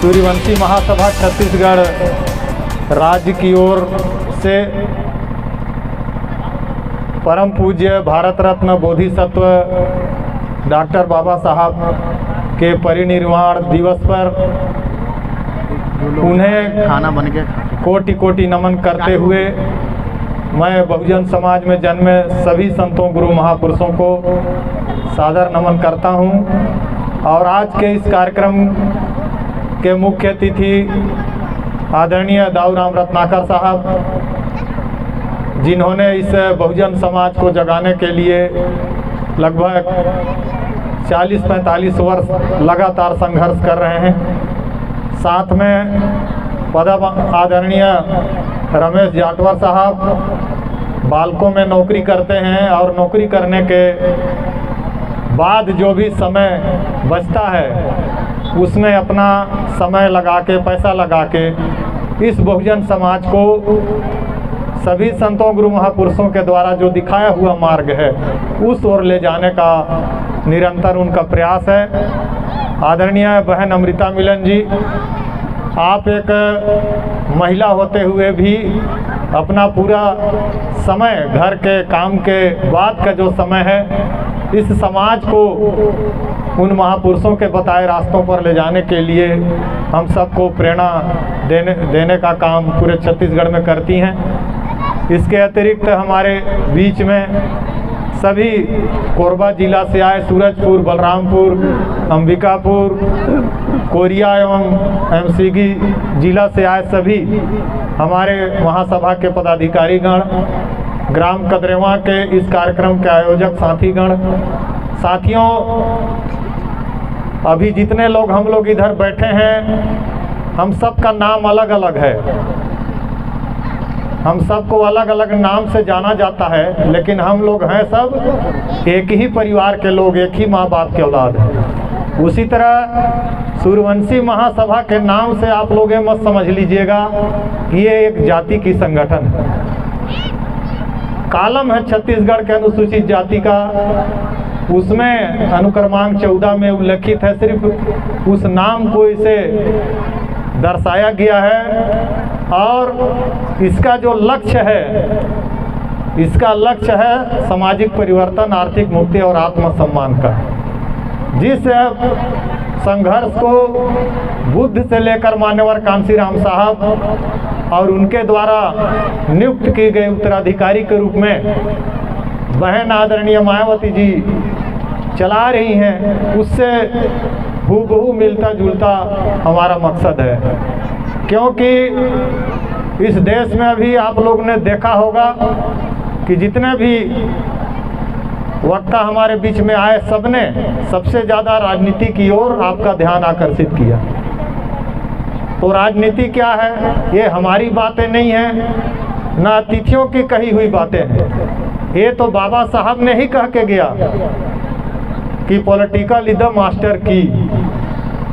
सूर्यवंशी महासभा छत्तीसगढ़ राज्य की ओर से परम पूज्य भारत रत्न बोधिसत्व डॉक्टर बाबा साहब के परिनिर्वाण दिवस पर उन्हें खाना बन के कोटि कोटि नमन करते हुए मैं बहुजन समाज में जन्मे सभी संतों गुरु महापुरुषों को सादर नमन करता हूं। और आज के इस कार्यक्रम के मुख्य अतिथि आदरणीय दाऊराम रत्नाकर साहब, जिन्होंने इस बहुजन समाज को जगाने के लिए लगभग 40-45 वर्ष लगातार संघर्ष कर रहे हैं। साथ में पदम आदरणीय रमेश जाटवर साहब बालकों में नौकरी करते हैं और नौकरी करने के बाद जो भी समय बचता है उसमें अपना समय लगा के, पैसा लगा के इस बहुजन समाज को सभी संतों गुरु महापुरुषों के द्वारा जो दिखाया हुआ मार्ग है उस ओर ले जाने का निरंतर उनका प्रयास है। आदरणीय बहन अमृता मिलन जी, आप एक महिला होते हुए भी अपना पूरा समय घर के काम के बाद का जो समय है इस समाज को उन महापुरुषों के बताए रास्तों पर ले जाने के लिए हम सबको प्रेरणा देने का काम पूरे छत्तीसगढ़ में करती हैं। इसके अतिरिक्त हमारे बीच में सभी कोरबा जिला से आए, सूरजपुर, बलरामपुर, अंबिकापुर, कोरिया एवं एमसीगी जिला से आए सभी हमारे महासभा के पदाधिकारीगण, ग्राम कदरेवा के इस कार्यक्रम के आयोजक साथीगण, साथियों, अभी जितने लोग हम लोग इधर बैठे हैं हम सब का नाम अलग अलग है, हम सबको अलग अलग नाम से जाना जाता है, लेकिन हम लोग हैं सब एक ही परिवार के लोग, एक ही माँ बाप के औलाद हैं। उसी तरह सूर्यवंशी महासभा के नाम से आप लोग ये मत समझ लीजिएगा कि ये एक जाति की संगठन है। कालम है छत्तीसगढ़ के अनुसूचित जाति का, उसमें अनुक्रमांक 14 में उल्लेखित है, सिर्फ उस नाम को इसे दर्शाया गया है। और इसका जो लक्ष्य है, इसका लक्ष्य है सामाजिक परिवर्तन, आर्थिक मुक्ति और आत्मसम्मान का। जिस संघर्ष को बुद्ध से लेकर मान्यवर कांशीराम साहब और उनके द्वारा नियुक्त किए गए उत्तराधिकारी के रूप में बहन आदरणीय मायावती जी चला रही हैं, उससे हूबहू मिलता जुलता हमारा मकसद है। क्योंकि इस देश में अभी आप लोग ने देखा होगा कि जितने भी वक्ता हमारे बीच में आए सबने सबसे ज़्यादा राजनीति की ओर आपका ध्यान आकर्षित किया। तो राजनीति क्या है? ये हमारी बातें नहीं हैं, ना अतिथियों की कही हुई बातें हैं। ये तो बाबा साहब ने ही कह के गया कि पॉलिटिकल इज द मास्टर की,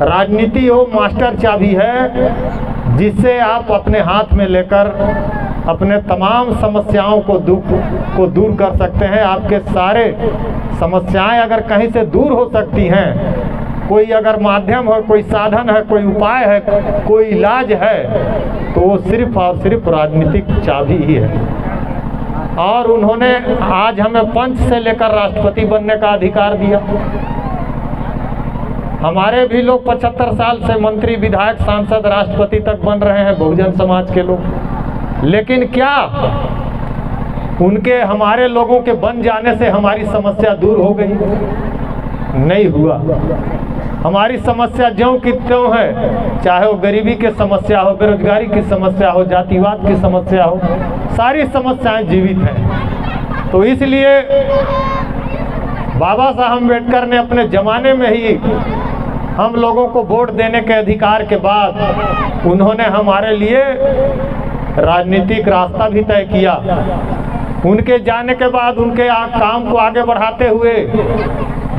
राजनीति वो मास्टर चाबी है जिससे आप अपने हाथ में लेकर अपने तमाम समस्याओं को दूर कर सकते हैं। आपके सारे समस्याएं अगर कहीं से दूर हो सकती हैं, कोई अगर माध्यम है, कोई साधन है, कोई उपाय है, कोई इलाज है, तो वो सिर्फ और सिर्फ राजनीतिक चाबी ही है। और उन्होंने आज हमें पंच से लेकर राष्ट्रपति बनने का अधिकार दिया। हमारे भी लोग 75 साल से मंत्री, विधायक, सांसद, राष्ट्रपति तक बन रहे हैं बहुजन समाज के लोग। लेकिन क्या उनके, हमारे लोगों के बन जाने से हमारी समस्या दूर हो गई? नहीं हुआ। हमारी समस्या ज्यों की त्यों है, चाहे वो गरीबी की समस्या हो, बेरोजगारी की समस्या हो, जातिवाद की समस्या हो, सारी समस्याएं जीवित हैं। तो इसलिए बाबा साहब अम्बेडकर ने अपने ज़माने में ही हम लोगों को वोट देने के अधिकार के बाद उन्होंने हमारे लिए राजनीतिक रास्ता भी तय किया। उनके जाने के बाद उनके काम को आगे बढ़ाते हुए,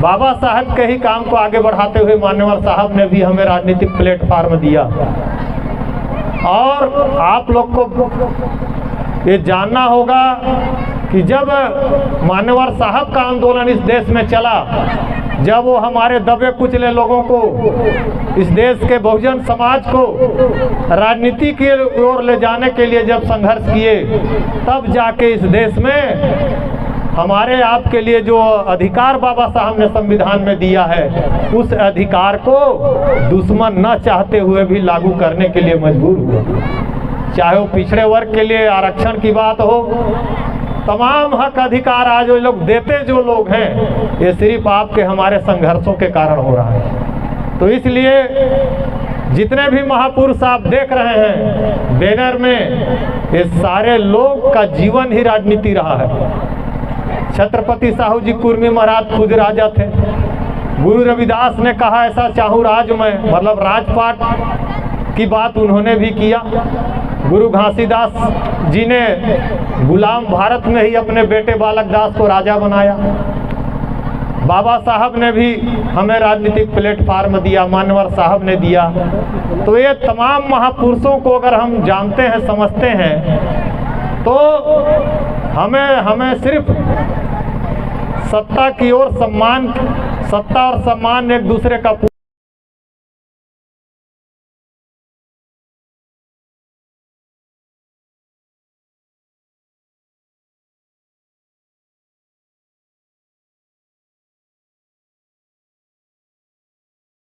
बाबा साहब के ही काम को आगे बढ़ाते हुए मान्यवर साहब ने भी हमें राजनीतिक प्लेटफार्म दिया। और आप लोग को ये जानना होगा कि जब मान्यवर साहब का आंदोलन इस देश में चला जब वो हमारे दबे कुचले लोगों को, इस देश के बहुजन समाज को राजनीति की ओर ले जाने के लिए जब संघर्ष किए, तब जाके इस देश में हमारे आपके लिए जो अधिकार बाबा साहब ने संविधान में दिया है, उस अधिकार को दुश्मन न चाहते हुए भी लागू करने के लिए मजबूर हुए। चाहे वो पिछड़े वर्ग के लिए आरक्षण की बात हो, तमाम हक अधिकार आज जो लोग देते जो लोग हैं, ये सिर्फ आपके हमारे संघर्षों के कारण हो रहा है। तो इसलिए जितने भी महापुरुष आप देख रहे हैं बैनर में, ये सारे लोग का जीवन ही राजनीति रहा है। छत्रपति साहू जी कुर्मी महाराज खुद राजा थे। गुरु रविदास ने कहा ऐसा चाहूँ राज में, मतलब राजपाट की बात उन्होंने भी किया। गुरु घासीदास जी ने गुलाम भारत में ही अपने बेटे बालक दास को राजा बनाया। बाबा साहब ने भी हमें राजनीतिक प्लेटफार्म दिया, मानवर साहब ने दिया। तो ये तमाम महापुरुषों को अगर हम जानते हैं, समझते हैं, तो हमें सिर्फ सत्ता की ओर सत्ता और सम्मान एक दूसरे का